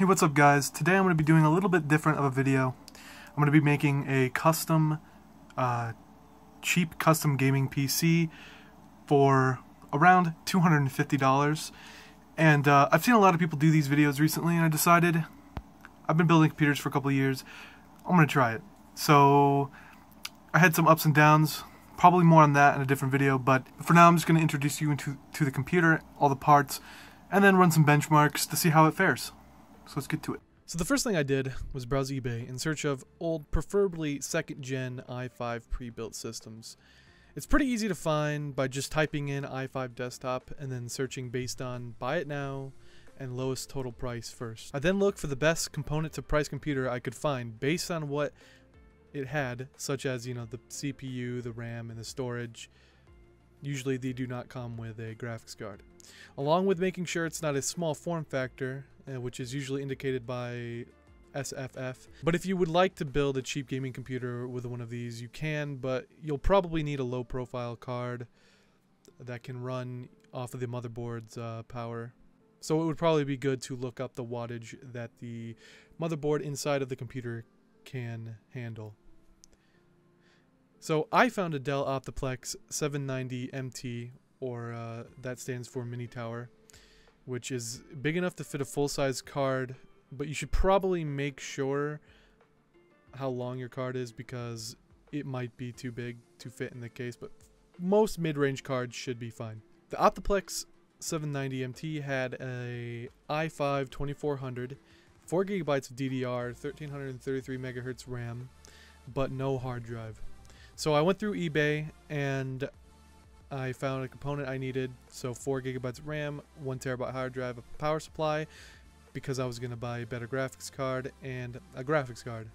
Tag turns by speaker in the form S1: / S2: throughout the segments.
S1: Hey, what's up guys? Today I'm going to be doing a little bit different of a video. I'm going to be making a custom, cheap custom gaming PC for around $250. And I've seen a lot of people do these videos recently, and I decided, I've been building computers for a couple of years, I'm going to try it. So I had some ups and downs, probably more on that in a different video, but for now I'm just going to introduce you to the computer, all the parts, and then run some benchmarks to see how it fares. So let's get to it. So the first thing I did was browse eBay in search of old, preferably 2nd gen i5 pre-built systems. It's pretty easy to find by just typing in i5 desktop and then searching based on buy it now and lowest total price first. I then looked for the best component to price computer I could find based on what it had, such as, you know, the CPU, the RAM, and the storage. Usually they do not come with a graphics card. Along with making sure it's not a small form factor, which is usually indicated by SFF. But if you would like to build a cheap gaming computer with one of these, you can, but you'll probably need a low profile card that can run off of the motherboard's power. So it would probably be good to look up the wattage that the motherboard inside of the computer can handle. So I found a Dell Optiplex 790 MT, or that stands for mini tower, which is big enough to fit a full-size card, but you should probably make sure how long your card is because it might be too big to fit in the case, but most mid-range cards should be fine. The Optiplex 790 MT had a i5 2400, 4GB of DDR, 1333 MHz RAM, but no hard drive. So I went through eBay and I found a component I needed. So 4GB of RAM, 1TB hard drive, a power supply, because I was going to buy a better graphics card and a graphics card.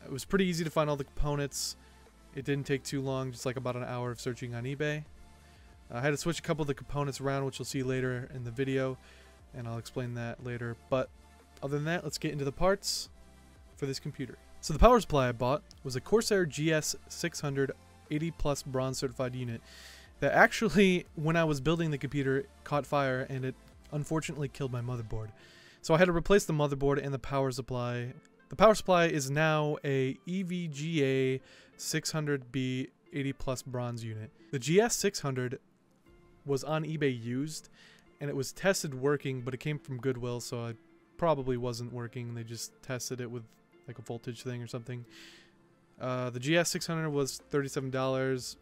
S1: It was pretty easy to find all the components. It didn't take too long, just like about an hour of searching on eBay. I had to switch a couple of the components around, which you'll see later in the video, and I'll explain that later. But other than that, let's get into the parts for this computer. So the power supply I bought was a Corsair GS600 80+ bronze certified unit that actually, when I was building the computer, caught fire and it unfortunately killed my motherboard. So I had to replace the motherboard and the power supply. The power supply is now a EVGA 600B 80+ bronze unit. The GS600 was on eBay used and it was tested working, but it came from Goodwill, so it probably wasn't working. They just tested it with like a voltage thing or something. The GS600 was $37.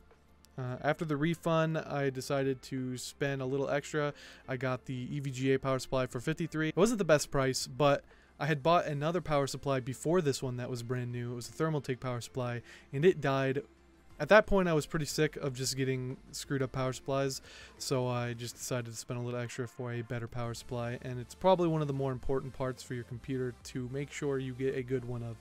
S1: After the refund, I decided to spend a little extra. I got the EVGA power supply for $53. It wasn't the best price, but I had bought another power supply before this one that was brand new. It was a Thermaltake power supply, and it died. At that point, I was pretty sick of just getting screwed up power supplies, so I just decided to spend a little extra for a better power supply, and it's probably one of the more important parts for your computer to make sure you get a good one of,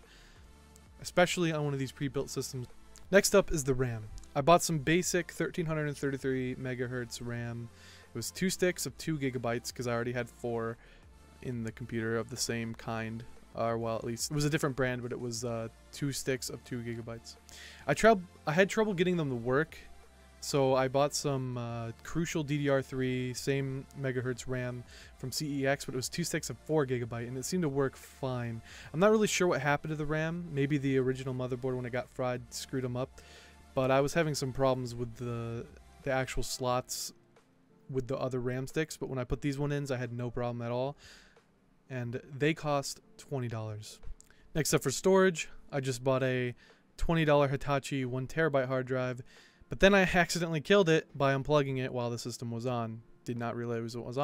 S1: especially on one of these pre-built systems. Next up is the RAM. I bought some basic 1333 MHz RAM. It was 2 sticks of 2GB because I already had 4 in the computer of the same kind. Or well, at least it was a different brand, but it was 2 sticks of 2GB. I had trouble getting them to work, so I bought some Crucial DDR3, same megahertz RAM from CEX, but it was 2 sticks of 4GB, and it seemed to work fine. I'm not really sure what happened to the RAM. Maybe the original motherboard, when it got fried, screwed them up, but I was having some problems with the actual slots with the other RAM sticks, but when I put these one in, I had no problem at all. And they cost $20. Next up for storage, I just bought a $20 Hitachi 1TB hard drive, but then I accidentally killed it by unplugging it while the system was on. Did not realize it was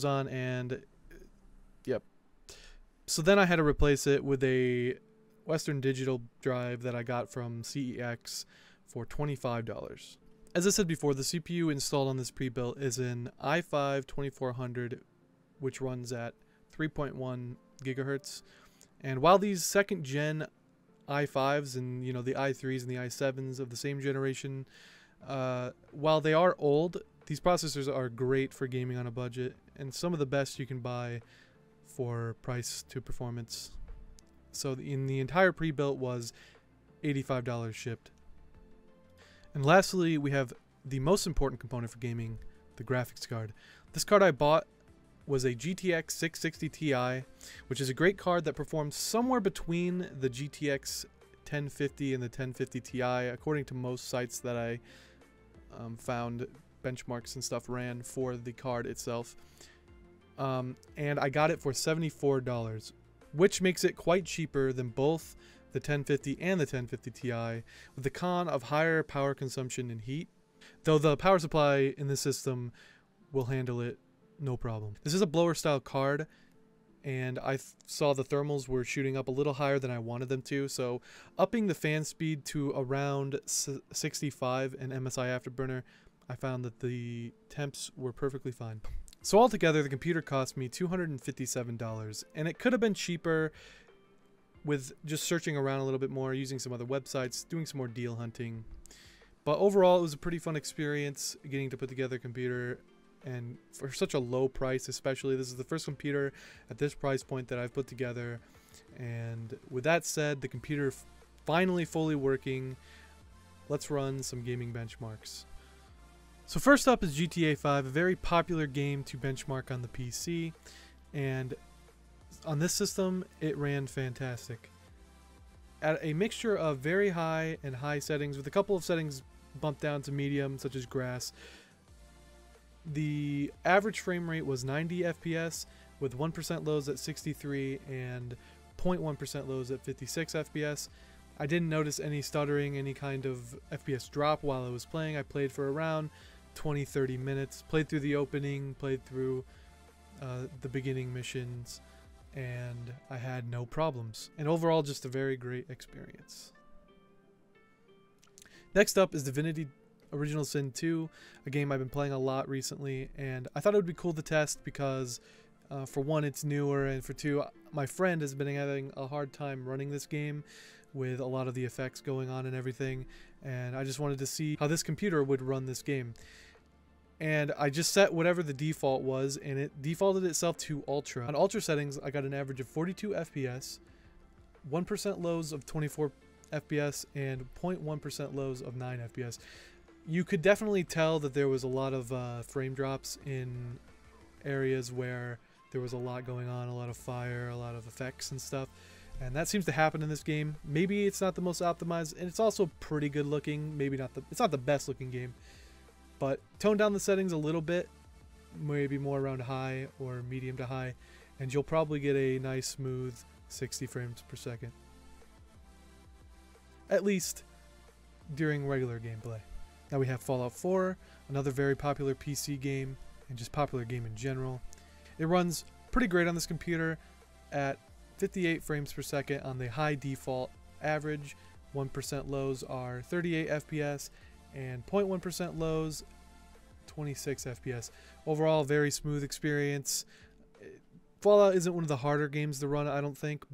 S1: on, and yep. So then I had to replace it with a Western Digital drive that I got from CEX for $25. As I said before, the CPU installed on this pre-built is an i5 2400, which runs at 3.1 GHz. And while these 2nd gen i5s and, you know, the i3s and the i7s of the same generation, while they are old, these processors are great for gaming on a budget and some of the best you can buy for price to performance. So in the entire pre-built was $85 shipped. And lastly, we have the most important component for gaming, the graphics card. This card I bought was a GTX 660 Ti, which is a great card that performs somewhere between the GTX 1050 and the 1050 Ti, according to most sites that I found benchmarks and stuff ran for the card itself. And I got it for $74, which makes it quite cheaper than both the 1050 and the 1050 Ti, with the con of higher power consumption and heat, though the power supply in the system will handle it no problem. This is a blower style card, and I saw the thermals were shooting up a little higher than I wanted them to, so upping the fan speed to around 65 and MSI Afterburner, I found that the temps were perfectly fine. So altogether, the computer cost me $257, and it could have been cheaper with just searching around a little bit more, using some other websites, doing some more deal hunting. But overall, it was a pretty fun experience getting to put together a computer, and for such a low price especially. This is the first computer at this price point that I've put together. And with that said, the computer finally fully working. Let's run some gaming benchmarks. So first up is GTA 5, a very popular game to benchmark on the PC, and on this system it ran fantastic. At a mixture of very high and high settings, with a couple of settings bumped down to medium, such as grass, the average frame rate was 90 FPS, with 1% lows at 63 and 0.1% lows at 56 FPS. I didn't notice any stuttering, any kind of FPS drop while I was playing. I played for around 20-30 minutes, played through the opening, played through the beginning missions, and I had no problems. And overall, just a very great experience. Next up is Divinity Original Sin 2, a game I've been playing a lot recently, and I thought it would be cool to test because for one, it's newer, and for two, my friend has been having a hard time running this game with a lot of the effects going on and everything, and I just wanted to see how this computer would run this game. And I just set whatever the default was, and it defaulted itself to Ultra. On Ultra settings, I got an average of 42 FPS, 1% lows of 24 FPS, and 0.1% lows of 9 FPS. You could definitely tell that there was a lot of frame drops in areas where there was a lot going on, a lot of fire, a lot of effects and stuff. And that seems to happen in this game. Maybe it's not the most optimized, and it's also pretty good looking. Maybe not it's not the best looking game. But tone down the settings a little bit, maybe more around high or medium to high, and you'll probably get a nice smooth 60 frames per second. At least during regular gameplay. Now we have Fallout 4, another very popular PC game, and just popular game in general. It runs pretty great on this computer at 58 frames per second on the high default average. 1% lows are 38 FPS, and 0.1% lows, 26 FPS. Overall, very smooth experience. Fallout isn't one of the harder games to run, I don't think,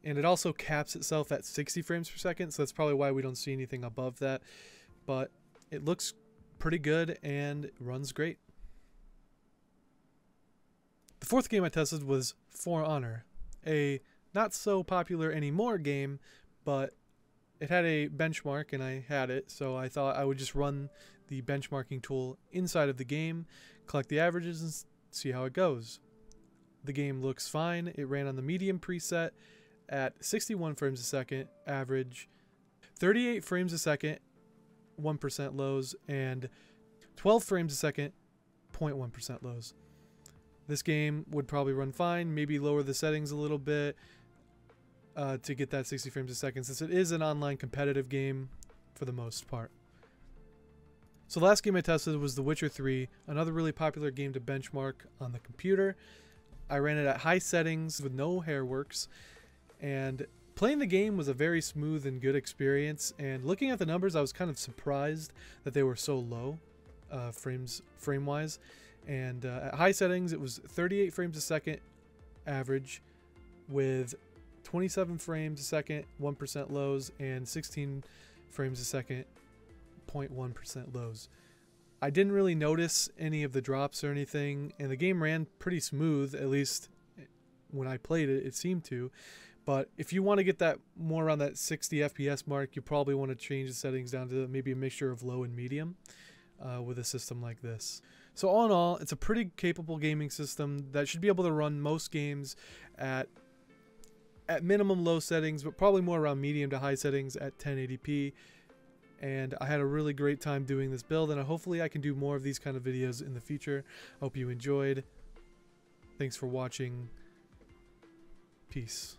S1: and it also caps itself at 60 frames per second, so that's probably why we don't see anything above that. But it looks pretty good and runs great. The fourth game I tested was For Honor, a not so popular anymore game, but it had a benchmark and I had it, so I thought I would just run the benchmarking tool inside of the game, collect the averages, and see how it goes. The game looks fine. It ran on the medium preset at 61 frames a second average, 38 frames a second, 1% lows, and 12 frames a second, 0.1% lows. This game would probably run fine, maybe lower the settings a little bit to get that 60 frames a second, since it is an online competitive game for the most part. So the last game I tested was The Witcher 3, another really popular game to benchmark on the computer. I ran it at high settings with no hairworks, and playing the game was a very smooth and good experience, and looking at the numbers I was kind of surprised that they were so low frame-wise. And at high settings it was 38 frames a second average with 27 frames a second, 1% lows, and 16 frames a second, 0.1% lows. I didn't really notice any of the drops or anything, and the game ran pretty smooth, at least when I played it, it seemed to. But if you want to get that more around that 60 FPS mark, you probably want to change the settings down to maybe a mixture of low and medium with a system like this. So all in all, it's a pretty capable gaming system that should be able to run most games at minimum low settings, but probably more around medium to high settings at 1080p. And I had a really great time doing this build, and hopefully I can do more of these kind of videos in the future. Hope you enjoyed. Thanks for watching. Peace.